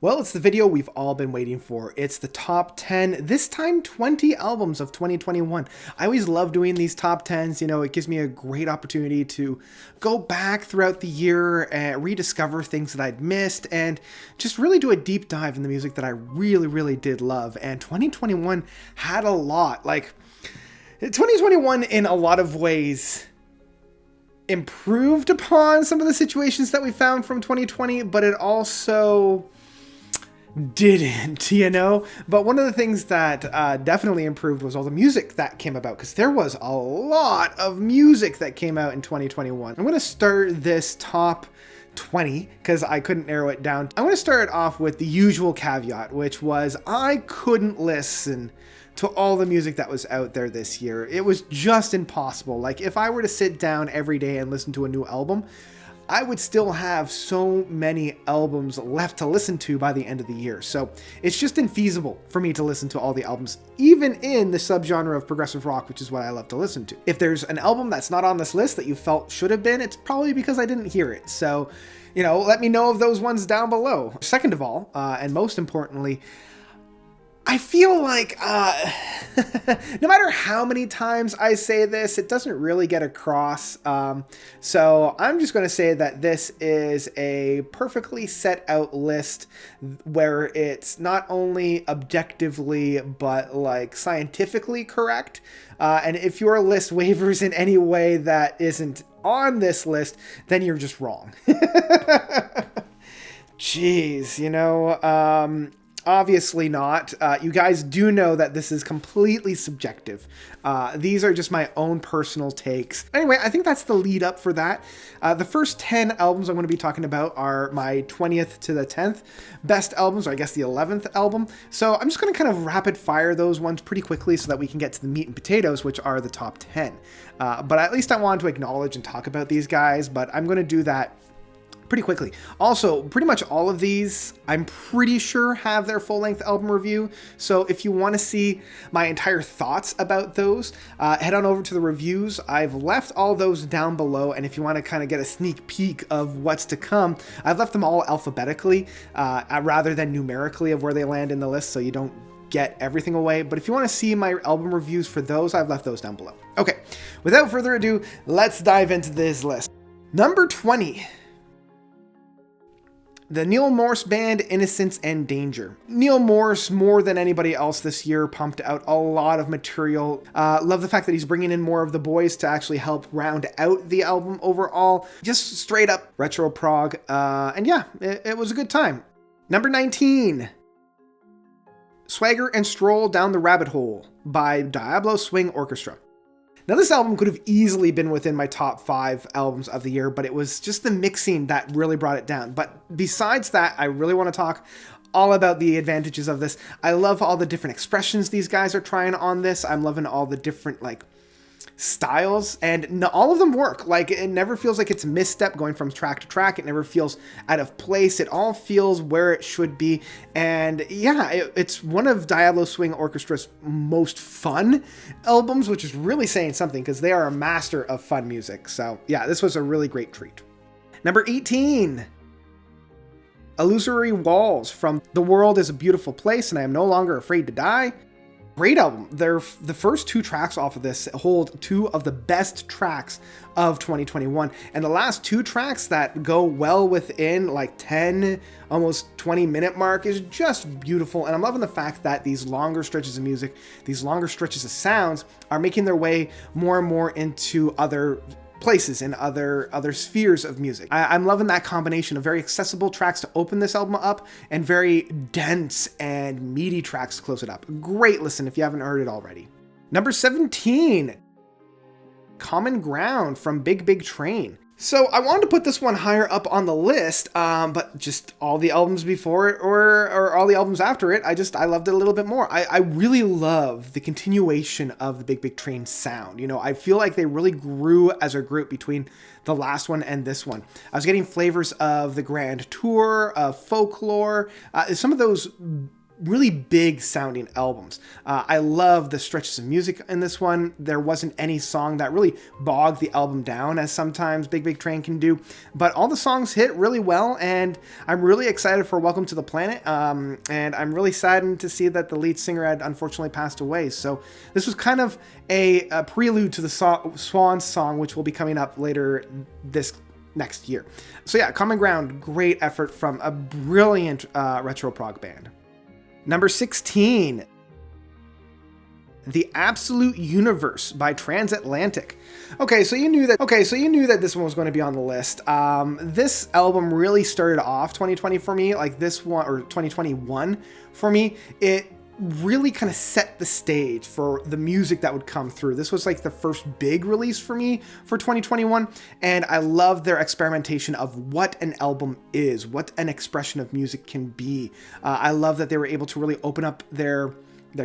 Well, it's the video we've all been waiting for. It's the top 10, this time 20 albums of 2021. I always love doing these top 10s. You know, it gives me a great opportunity to go back throughout the year and rediscover things that I'd missed and just really do a deep dive in the music that I really did love. And 2021 had a lot. Like, 2021 in a lot of ways improved upon some of the situations that we found from 2020, but it also didn't, you know? But one of the things that definitely improved was all the music that came about, because there was a lot of music that came out in 2021. I'm going to start this top 20 because I couldn't narrow it down. I'm going to start off with the usual caveat, which was I couldn't listen to all the music that was out there this year. It was just impossible. Like, if I were to sit down every day and listen to a new album, I would still have so many albums left to listen to by the end of the year. So it's just infeasible for me to listen to all the albums, even in the subgenre of progressive rock, which is what I love to listen to. If there's an album that's not on this list that you felt should have been, it's probably because I didn't hear it. So, you know, let me know of those ones down below. Second of all, and most importantly, I feel like no matter how many times I say this, it doesn't really get across. So I'm just going to say that this is a perfectly set out list where it's not only objectively, but like scientifically correct. And if your list wavers in any way that isn't on this list, then you're just wrong. Jeez, you know, obviously not. You guys do know that this is completely subjective. These are just my own personal takes. Anyway, I think that's the lead up for that. The first 10 albums I'm going to be talking about are my 20th to the 10th best albums, or I guess the 11th album. So I'm just going to kind of rapid fire those ones pretty quickly so that we can get to the meat and potatoes, which are the top 10. But at least I wanted to acknowledge and talk about these guys, but I'm going to do that pretty quickly. Also, pretty much all of these, I'm pretty sure, have their full-length album review. So if you want to see my entire thoughts about those, head on over to the reviews. I've left all those down below, and if you want to kind of get a sneak peek of what's to come, I've left them all alphabetically rather than numerically of where they land in the list, so you don't get everything away. But if you want to see my album reviews for those, I've left those down below. Okay, without further ado, let's dive into this list. Number 20. The Neil Morse band, Innocence and Danger. Neil Morse, more than anybody else this year, pumped out a lot of material. Love the fact that he's bringing in more of the boys to actually help round out the album overall. Just straight up retro prog. And yeah, it was a good time. Number 19. Swagger and Stroll Down the Rabbit Hole by Diablo Swing Orchestra. Now, this album could have easily been within my top 5 albums of the year, but it was just the mixing that really brought it down. But besides that, I really want to talk all about the advantages of this. I love all the different expressions these guys are trying on this. I'm loving all the different, like, styles, and all of them work. Like, it never feels like it's a misstep going from track to track. It never feels out of place. It all feels where it should be. And yeah, it's one of Diablo Swing Orchestra's most fun albums, which is really saying something because they are a master of fun music. So yeah, this was a really great treat. Number 18. Illusory Walls from The World is a Beautiful Place and I Am No Longer Afraid to Die. Great album. The first 2 tracks off of this hold 2 of the best tracks of 2021. And the last 2 tracks that go well within like 10, almost 20-minute mark is just beautiful. And I'm loving the fact that these longer stretches of music, these longer stretches of sounds are making their way more and more into other places and other spheres of music. I'm loving that combination of very accessible tracks to open this album up and very dense and meaty tracks to close it up. Great listen if you haven't heard it already. Number 17, Common Ground from Big Big Train. So I wanted to put this one higher up on the list, but just all the albums before it or all the albums after it, I loved it a little bit more. I really love the continuation of the Big Big Train sound. You know, I feel like they really grew as a group between the last one and this one. I was getting flavors of the Grand Tour, of Folklore, some of those really big sounding albums. I love the stretches of music in this one. There wasn't any song that really bogged the album down, as sometimes Big Big Train can do, but all the songs hit really well, and I'm really excited for Welcome to the Planet, and I'm really saddened to see that the lead singer had unfortunately passed away. So this was kind of a prelude to the Swan song, which will be coming up later this next year. So yeah, Common Ground, great effort from a brilliant retro prog band. Number 16, The Absolute Universe by Transatlantic. Okay, so you knew that this one was going to be on the list. This album really started off 2020 for me, like this one, or 2021 for me. It really kind of set the stage for the music that would come through. This was like the first big release for me for 2021, and I love their experimentation of what an album is, what an expression of music can be. I love that they were able to really open up their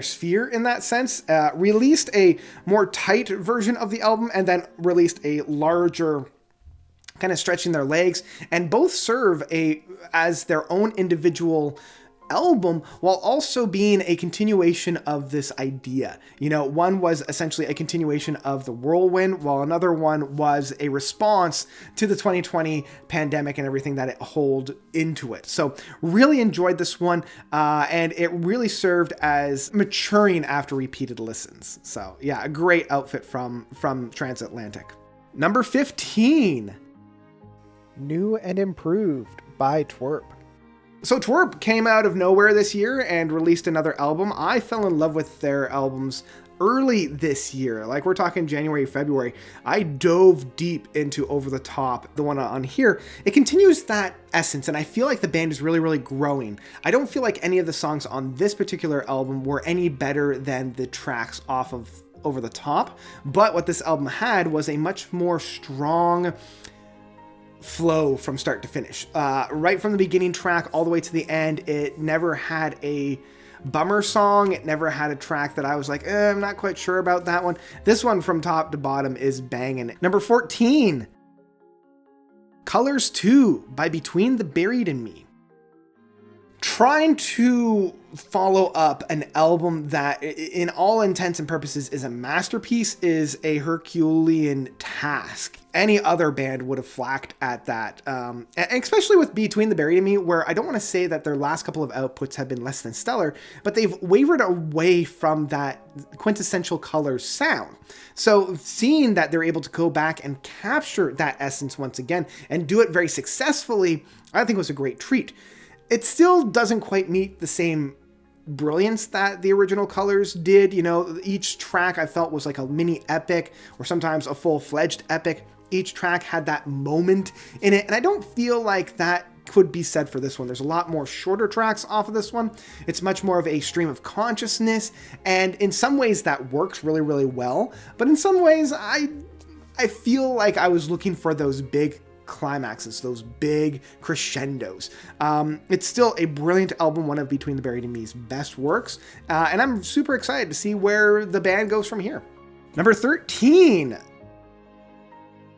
sphere in that sense, released a more tight version of the album, and then released a larger, kind of stretching their legs, and both serve as their own individual album while also being a continuation of this idea. You know, one was essentially a continuation of the whirlwind, while another one was a response to the 2020 pandemic and everything that it held into it. So really enjoyed this one, and it really served as maturing after repeated listens. So yeah, a great outfit from Transatlantic. Number 15, New and Improved by Twerp. So Twerp came out of nowhere this year and released another album. I fell in love with their albums early this year, like we're talking January, February. I dove deep into Over the Top, the one on here. It continues that essence, and I feel like the band is really, really growing. I don't feel like any of the songs on this particular album were any better than the tracks off of Over the Top, but what this album had was a much more strong flow from start to finish. Right from the beginning track all the way to the end, it never had a bummer song. It never had a track that I was like, I'm not quite sure about that one. This one from top to bottom is banging. Number 14, Colors 2 by Between the Buried and Me. Trying to follow up an album that in all intents and purposes is a masterpiece is a Herculean task. Any other band would have flacked at that, and especially with Between the Buried and Me, where I don't want to say that their last couple of outputs have been less than stellar, but they've wavered away from that quintessential Colors sound. So seeing that they're able to go back and capture that essence once again and do it very successfully, I think was a great treat. It still doesn't quite meet the same brilliance that the original Colors did. You know, each track I felt was like a mini epic, or sometimes a full-fledged epic. Each track had that moment in it, and I don't feel like that could be said for this one. There's a lot more shorter tracks off of this one. It's much more of a stream of consciousness, and in some ways that works really, really well, but in some ways I feel like I was looking for those big climaxes, those big crescendos. It's still a brilliant album, one of Between the Buried and Me's best works, and I'm super excited to see where the band goes from here. Number 13,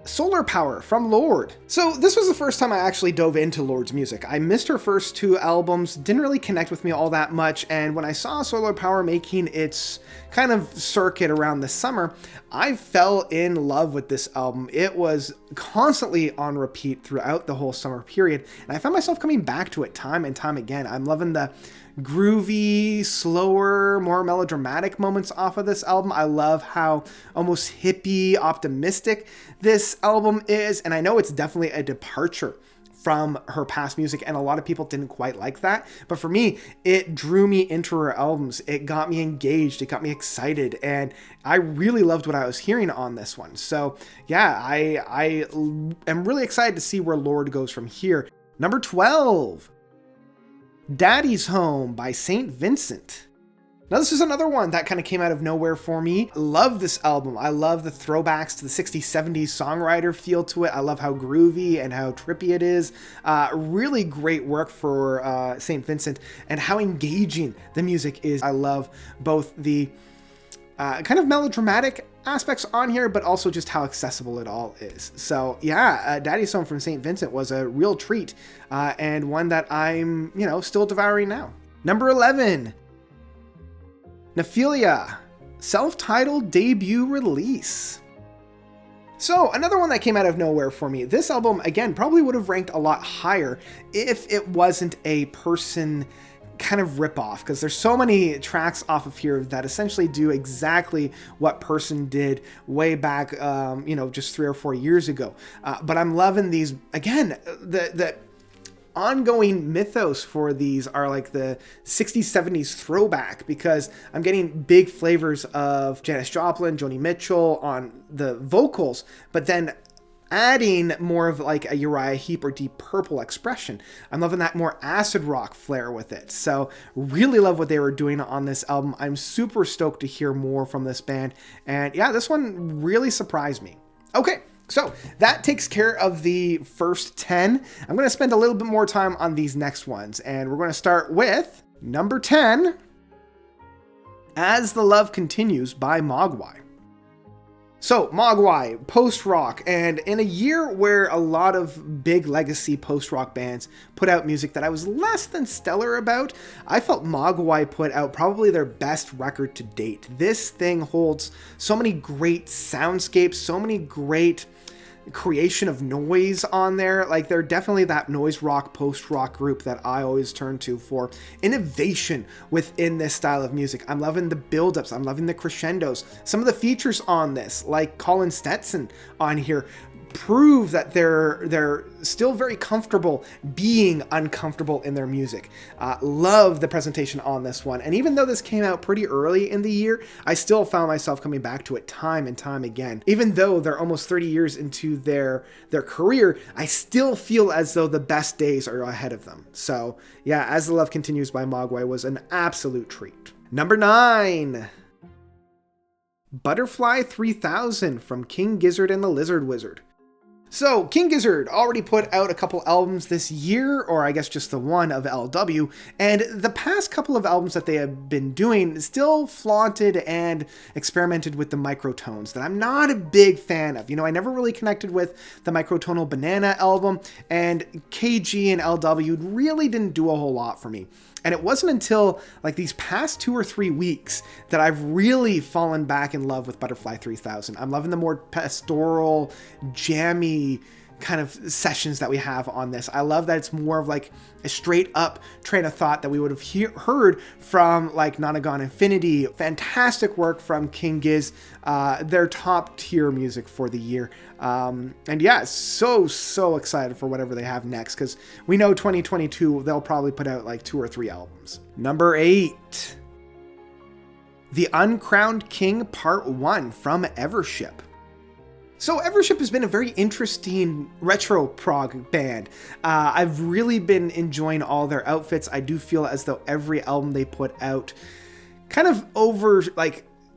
Solar Power from Lorde. So this was the first time I actually dove into Lorde's music. I missed her first two albums, didn't really connect with me all that much, and when I saw Solar Power making its kind of circuit around the summer, I fell in love with this album. It was constantly on repeat throughout the whole summer period, and I found myself coming back to it time and time again. I'm loving the groovy, slower, more melodramatic moments off of this album. I love how almost hippie, optimistic this album is, and I know it's definitely a departure from her past music, and a lot of people didn't quite like that, but for me, it drew me into her albums. It got me engaged, it got me excited, and I really loved what I was hearing on this one. So yeah, I am really excited to see where Lorde goes from here. Number 12, Daddy's Home by St. Vincent. Now this is another one that kind of came out of nowhere for me. Love this album. I love the throwbacks to the 60s, 70s songwriter feel to it. I love how groovy and how trippy it is. Really great work for St. Vincent, and how engaging the music is. I love both the kind of melodramatic aspects on here, but also just how accessible it all is. So yeah, Daddy's Home from St. Vincent was a real treat, and one that I'm, still devouring now. Number 11, Nephilia, self-titled debut release. So another one that came out of nowhere for me. This album, again, probably would have ranked a lot higher if it wasn't a person kind of ripoff, because there's so many tracks off of here that essentially do exactly what Person did way back, just 3 or 4 years ago. But I'm loving these. Again, the ongoing mythos for these are like the 60s, 70s throwback, because I'm getting big flavors of Janis Joplin, Joni Mitchell on the vocals, but then adding more of like a Uriah Heep or Deep Purple expression. I'm loving that more acid rock flair with it. So really love what they were doing on this album. I'm super stoked to hear more from this band. And yeah, this one really surprised me. Okay. So that takes care of the first 10. I'm going to spend a little bit more time on these next ones. And we're going to start with number 10, As the Love Continues by Mogwai. So Mogwai, post-rock, and in a year where a lot of big legacy post-rock bands put out music that I was less than stellar about, I felt Mogwai put out probably their best record to date. This thing holds so many great soundscapes, so many great creation of noise on there. Like, they're definitely that noise rock, post-rock group that I always turn to for innovation within this style of music. I'm loving the build-ups. I'm loving the crescendos. Some of the features on this, like Colin Stetson on here, prove that they're still very comfortable being uncomfortable in their music. Love the presentation on this one. And even though this came out pretty early in the year, I still found myself coming back to it time and time again. Even though they're almost 30 years into their career, I still feel as though the best days are ahead of them. So yeah, As the Love Continues by Mogwai was an absolute treat. Number 9, Butterfly 3000 from King Gizzard and the Lizard Wizard. So, King Gizzard already put out a couple albums this year, or I guess just the one of LW, and the past couple of albums that they have been doing still flaunted and experimented with the microtones that I'm not a big fan of. You know, I never really connected with the Microtonal Banana album, and KG and LW really didn't do a whole lot for me. And it wasn't until like these past 2 or 3 weeks that I've really fallen back in love with Butterfly 3000. I'm loving the more pastoral, jammy kind of sessions that we have on this. I love that it's more of like a straight up train of thought that we would have heard from like Nonagon Infinity. Fantastic work from King Giz, their top tier music for the year. And yeah, so excited for whatever they have next, because we know 2022 they'll probably put out like 2 or 3 albums. Number 8, The Uncrowned King Part 1 from Evership. So Evership has been a very interesting retro prog band. I've really been enjoying all their outfits. I do feel as though every album they put out kind of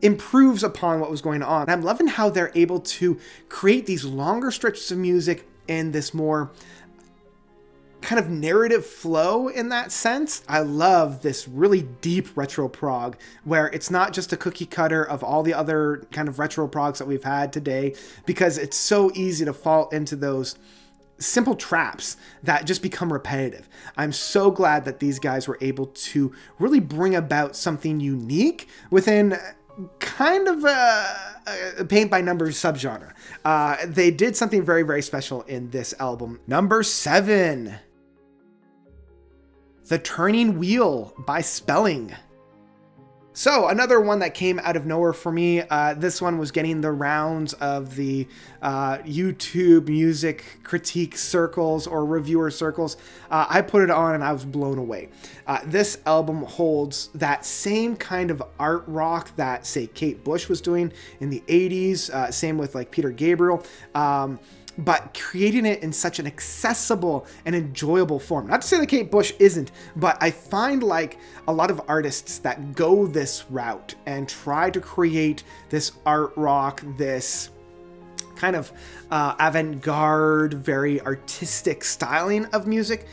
improves upon what was going on. And I'm loving how they're able to create these longer stretches of music in this more kind of narrative flow in that sense. I love this really deep retro prog where it's not just a cookie cutter of all the other kind of retro progs that we've had today, because it's so easy to fall into those simple traps that just become repetitive. I'm so glad that these guys were able to really bring about something unique within kind of a paint by numbers subgenre. They did something very, very special in this album. Number 7, The Turning Wheel by Spelling. So another one that came out of nowhere for me. This one was getting the rounds of the YouTube music critique circles or reviewer circles. I put it on and I was blown away. This album holds that same kind of art rock that, say, Kate Bush was doing in the 80s. Same with like Peter Gabriel. But creating it in such an accessible and enjoyable form. Not to say that Kate Bush isn't, but I find like a lot of artists that go this route and try to create this art rock, this kind of avant-garde, very artistic styling of music,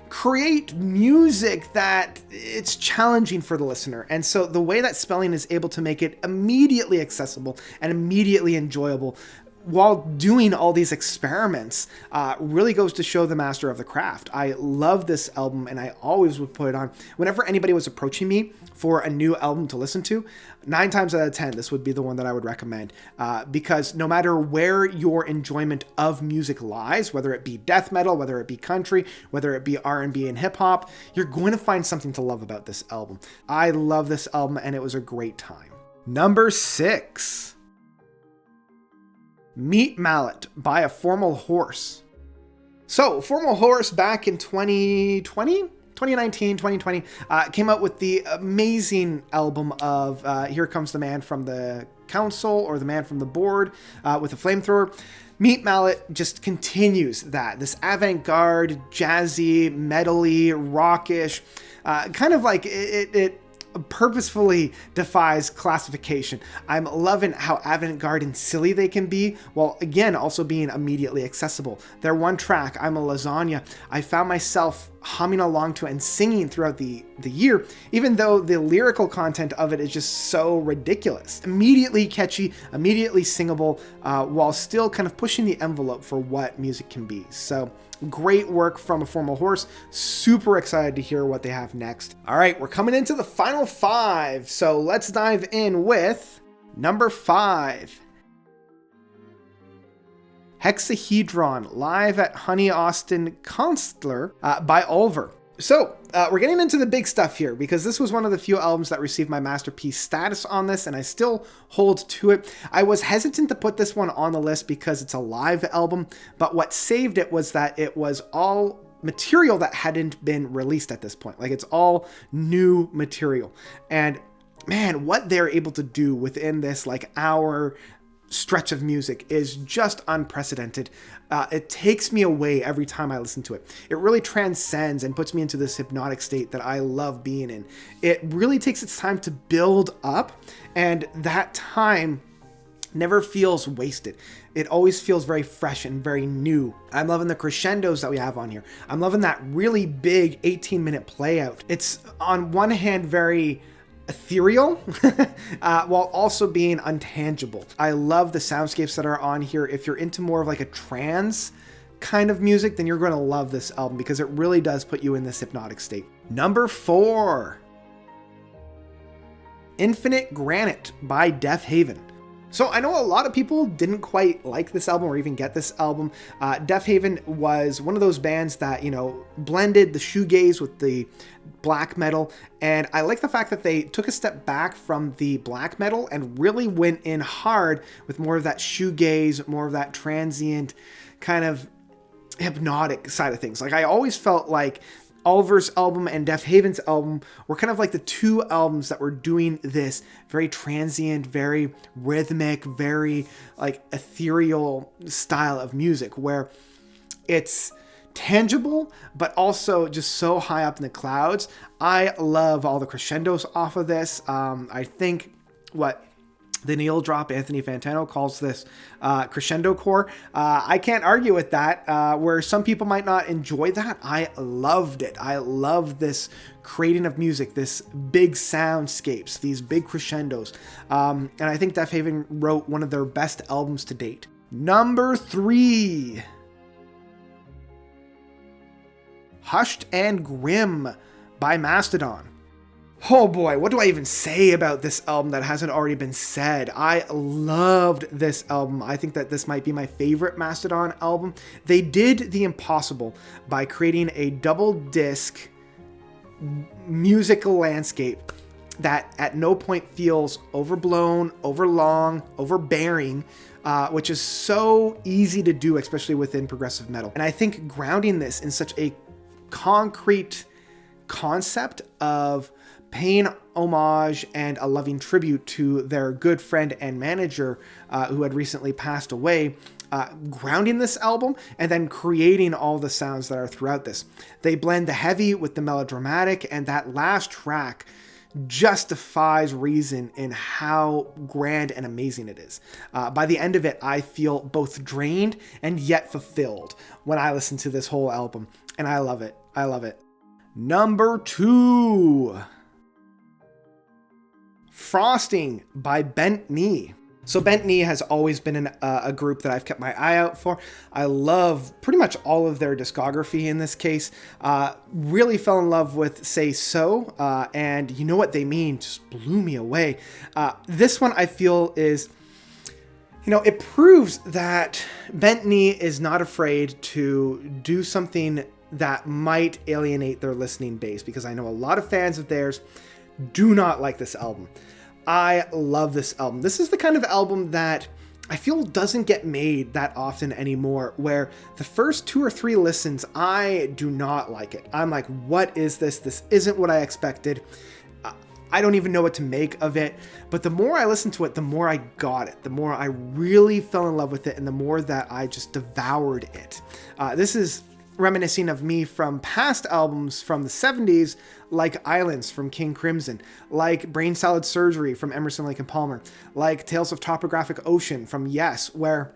create music that it's challenging for the listener. And so the way that Spelling is able to make it immediately accessible and immediately enjoyable while doing all these experiments, really goes to show the master of the craft. I love this album, and I always would put it on. Whenever anybody was approaching me for a new album to listen to, 9 times out of 10, this would be the one that I would recommend. Because no matter where your enjoyment of music lies, whether it be death metal, whether it be country, whether it be R&B and hip hop, you're going to find something to love about this album. I love this album, and it was a great time. Number 6. Meet Mallet by A Formal Horse. So, Formal Horse back in 2019, 2020, came out with the amazing album of Here Comes the Man from the Council, or the Man from the Board, with a flamethrower. Meet Mallet just continues that. This avant-garde, jazzy, metal-y, rockish, kind of like it purposefully defies classification. I'm loving how avant-garde and silly they can be, while again also being immediately accessible. Their one track, I'm a Lasagna, I found myself humming along to and singing throughout the year, even though the lyrical content of it is just so ridiculous. Immediately catchy, immediately singable, while still kind of pushing the envelope for what music can be. So great work from A Formal Horse. Super excited to hear what they have next. All right, we're coming into the final 5. So let's dive in with number 5. Hexahedron, live at Honey Austin Constler by Ulver. So, we're getting into the big stuff here, because this was one of the few albums that received my masterpiece status on this, and I still hold to it. I was hesitant to put this one on the list because it's a live album, but what saved it was that it was all material that hadn't been released at this point. Like, it's all new material. And man, what they're able to do within this like hour stretch of music is just unprecedented. It takes me away every time I listen to it. It really transcends and puts me into this hypnotic state that I love being in. It really takes its time to build up, and that time never feels wasted. It always feels very fresh and very new. I'm loving the crescendos that we have on here. I'm loving that really big 18-minute play out. It's on one hand very ethereal while also being untangible. I love the soundscapes that are on here. If you're into more of like a trance kind of music, then you're going to love this album, because it really does put you in this hypnotic state. Number 4. Infinite Granite by Deaf Haven. So I know a lot of people didn't quite like this album or even get this album. Deaf Haven was one of those bands that, blended the shoegaze with the black metal. And I like the fact that they took a step back from the black metal and really went in hard with more of that shoegaze, more of that transient kind of hypnotic side of things. Like, I always felt like Ulver's album and Deaf Haven's album were kind of like the two albums that were doing this very transient, very rhythmic, very like ethereal style of music, where it's tangible, but also just so high up in the clouds. I love all the crescendos off of this. I think what the Neil Drop, Anthony Fantano, calls this crescendo core. I can't argue with that. Where some people might not enjoy that, I loved it. I love this creating of music, this big soundscapes, these big crescendos. And I think Deaf Haven wrote one of their best albums to date. Number 3. Hushed and Grim by Mastodon. Oh boy, what do I even say about this album that hasn't already been said? I loved this album. I think that this might be my favorite Mastodon album. They did the impossible by creating a double disc musical landscape that at no point feels overblown, overlong, overbearing, which is so easy to do, especially within progressive metal. And I think grounding this in such a concrete concept of paying homage and a loving tribute to their good friend and manager who had recently passed away, grounding this album and then creating all the sounds that are throughout this. They blend the heavy with the melodramatic, and that last track justifies reason in how grand and amazing it is. By the end of it, I feel both drained and yet fulfilled when I listen to this whole album, and I love it. I love it. Number 2. Frosting by Bent Knee. So Bent Knee has always been a group that I've kept my eye out for. I love pretty much all of their discography in this case. Really fell in love with Say So, and You Know What They Mean just blew me away. This one I feel is, it proves that Bent Knee is not afraid to do something that might alienate their listening base, because I know a lot of fans of theirs do not like this album. I love this album. This is the kind of album that I feel doesn't get made that often anymore, where the first 2 or 3 listens, I do not like it. I'm like, what is this? This isn't what I expected. I don't even know what to make of it. But the more I listened to it, the more I got it, the more I really fell in love with it, and the more that I just devoured it. This is reminiscing of me from past albums from the 70s, like Islands from King Crimson, like Brain Salad Surgery from Emerson, Lake and Palmer, like Tales of Topographic Ocean from Yes, where,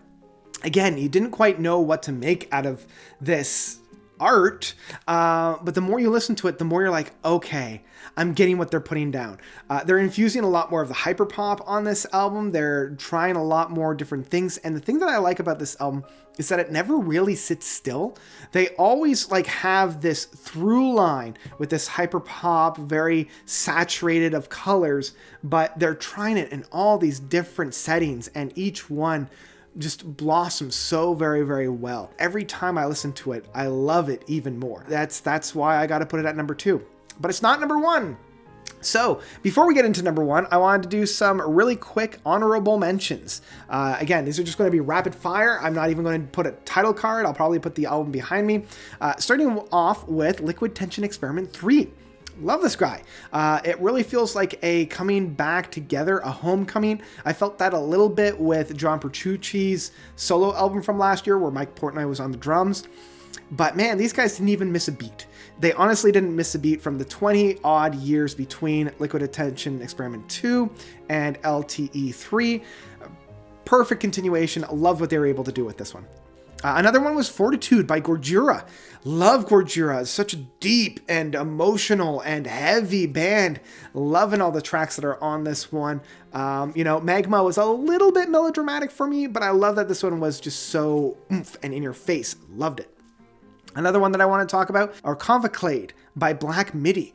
again, you didn't quite know what to make out of this art, but the more you listen to it, the more you're like, okay, I'm getting what they're putting down. They're infusing a lot more of the hyperpop on this album. They're trying a lot more different things. And the thing that I like about this album is that it never really sits still. They always have this through line with this hyperpop, very saturated of colors, but they're trying it in all these different settings, and each one just blossoms so very, very well. Every time I listen to it, I love it even more. That's why I got to put it at number 2. But it's not number 1. So before we get into number 1, I wanted to do some really quick honorable mentions. Again, these are just going to be rapid fire. I'm not even going to put a title card. I'll probably put the album behind me. Starting off with Liquid Tension Experiment 3. Love this guy. It really feels like a coming back together, a homecoming. I felt that a little bit with John Petrucci's solo album from last year, where Mike Portnoy was on the drums. But man, these guys didn't even miss a beat. They honestly didn't miss a beat from the 20 odd years between Liquid Tension Experiment 2 and LTE 3. Perfect continuation. Love what they were able to do with this one. Another one was Fortitude by Gojira. Love Gojira. It's such a deep and emotional and heavy band. Loving all the tracks that are on this one. Magma was a little bit melodramatic for me, but I love that this one was just so oomph and in your face. Loved it. Another one that I want to talk about are Convoclade by Black Midi.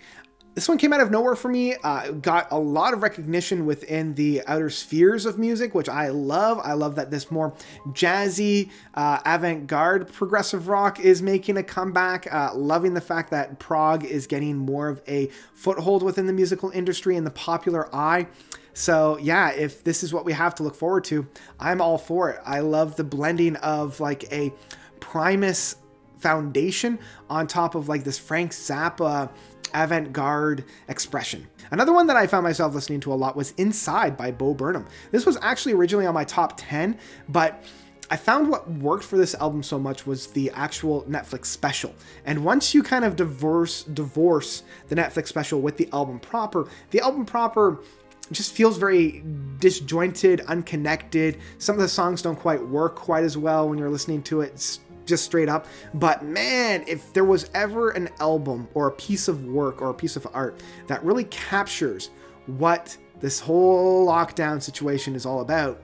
This one came out of nowhere for me, got a lot of recognition within the outer spheres of music, which I love. I love that this more jazzy, avant-garde progressive rock is making a comeback. Loving the fact that prog is getting more of a foothold within the musical industry and the popular eye. So yeah, if this is what we have to look forward to, I'm all for it. I love the blending of a Primus foundation on top of this Frank Zappa avant-garde expression. Another one that I found myself listening to a lot was Inside by Bo Burnham. This was actually originally on my top 10, but I found what worked for this album so much was the actual Netflix special. And once you kind of divorce the Netflix special with the album proper just feels very disjointed, unconnected. Some of the songs don't quite work quite as well when you're listening to it just straight up. But man, if there was ever an album or a piece of work or a piece of art that really captures what this whole lockdown situation is all about,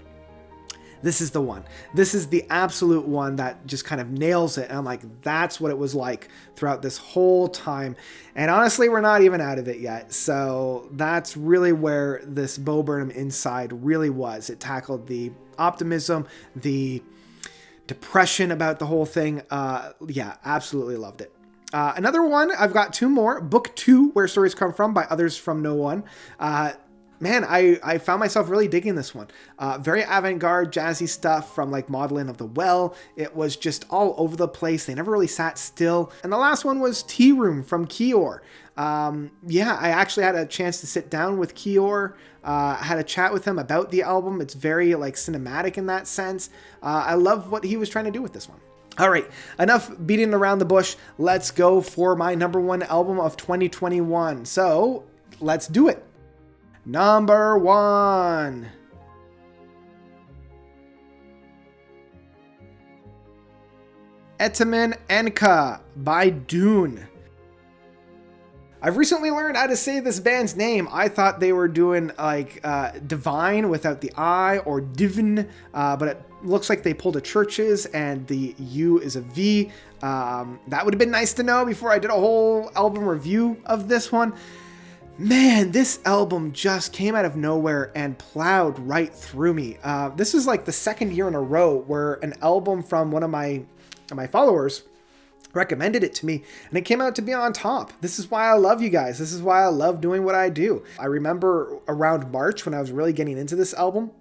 this is the one. This is the absolute one that just kind of nails it. And I'm like, that's what it was like throughout this whole time. And honestly, we're not even out of it yet. So that's really where this Bo Burnham Inside really was. It tackled the optimism, the depression about the whole thing. Yeah, absolutely loved it. Another one, I've got 2 more. Book 2, Where Stories Come From by Others From No One. Man, I found myself really digging this one. Very avant-garde, jazzy stuff from Maudlin of the Well. It was just all over the place. They never really sat still. And the last one was Tea Room from Kior. Yeah, I actually had a chance to sit down with Kior, had a chat with him about the album. It's very cinematic in that sense. I love what he was trying to do with this one. All right, enough beating around the bush. Let's go for my number 1 album of 2021. So let's do it. Number 1. Etemen Enka by Dune. I've recently learned how to say this band's name. I thought they were doing like divine without the I, or divin, but it looks like they pulled a churches and the U is a V. That would have been nice to know before I did a whole album review of this one. Man, this album just came out of nowhere and plowed right through me. This is like the second year in a row where an album from one of my followers recommended it to me, and it came out to be on top. This is why I love you guys. This is why I love doing what I do. I remember around March when I was really getting into this album,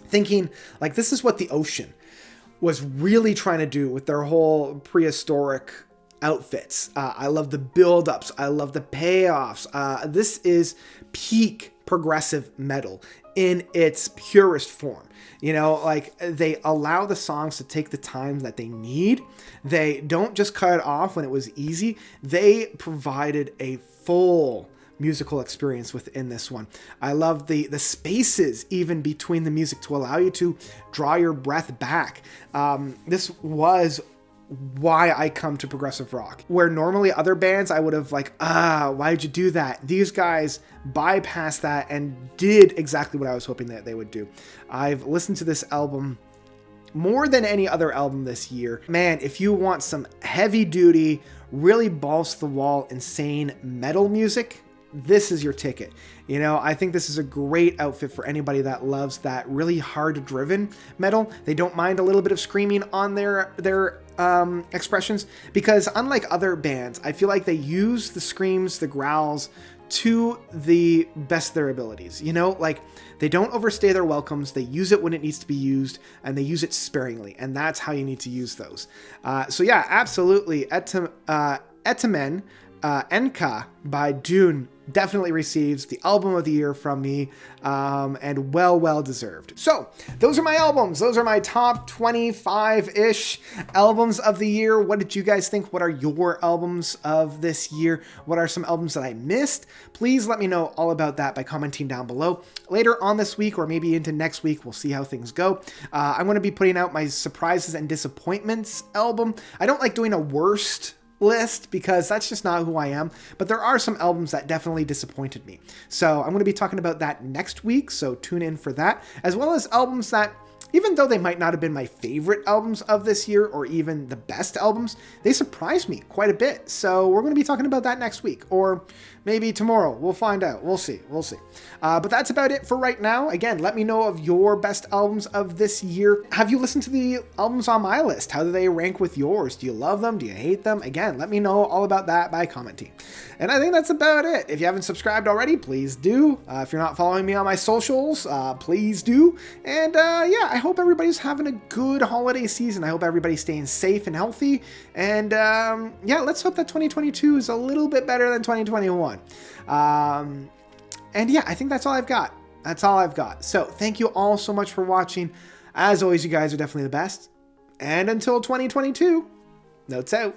thinking like, this is what the Ocean was really trying to do with their whole prehistoric outfits. I love the build-ups. I love the payoffs. This is peak progressive metal in its purest form. You know, like, they allow the songs to take the time that they need. They don't just cut it off when it was easy. They provided a full musical experience within this one. I love the spaces even between the music to allow you to draw your breath back. This was why I come to progressive rock, where normally other bands I would have like, why'd you do that? These guys bypassed that and did exactly what I was hoping that they would do. I've listened to this album more than any other album this year. Man, if you want some heavy duty, really balls to the wall, insane metal music, this is your ticket. You know, I think this is a great outfit for anybody that loves that really hard driven metal. They don't mind a little bit of screaming on their expressions, because unlike other bands, I feel like they use the screams, the growls to the best of their abilities. You know, like, they don't overstay their welcomes. They use it when it needs to be used, and they use it sparingly, and that's how you need to use those. So yeah, absolutely. Etamen Enka by Dune definitely receives the album of the year from me, and well deserved. So those are my albums. Those are my top 25-ish albums of the year. What did you guys think? What are your albums of this year? What are some albums that I missed? Please let me know all about that by commenting down below. Later on this week, or maybe into next week, we'll see how things go. I'm going to be putting out my surprises and disappointments album. I don't like doing a worst list because that's just not who I am, but there are some albums that definitely disappointed me. So I'm going to be talking about that next week, so tune in for that, as well as albums that, even though they might not have been my favorite albums of this year or even the best albums, they surprised me quite a bit. So we're going to be talking about that next week, or maybe tomorrow. We'll find out. We'll see. But that's about it for right now. Again, let me know of your best albums of this year. Have you listened to the albums on my list? How do they rank with yours? Do you love them? Do you hate them? Again, let me know all about that by commenting. And I think that's about it. If you haven't subscribed already, please do. If you're not following me on my socials, please do. And yeah, I hope everybody's having a good holiday season. I hope everybody's staying safe and healthy. And yeah, let's hope that 2022 is a little bit better than 2021. And yeah, I think that's all I've got. So thank you all so much for watching. As always, you guys are definitely the best. And until 2022, notes out.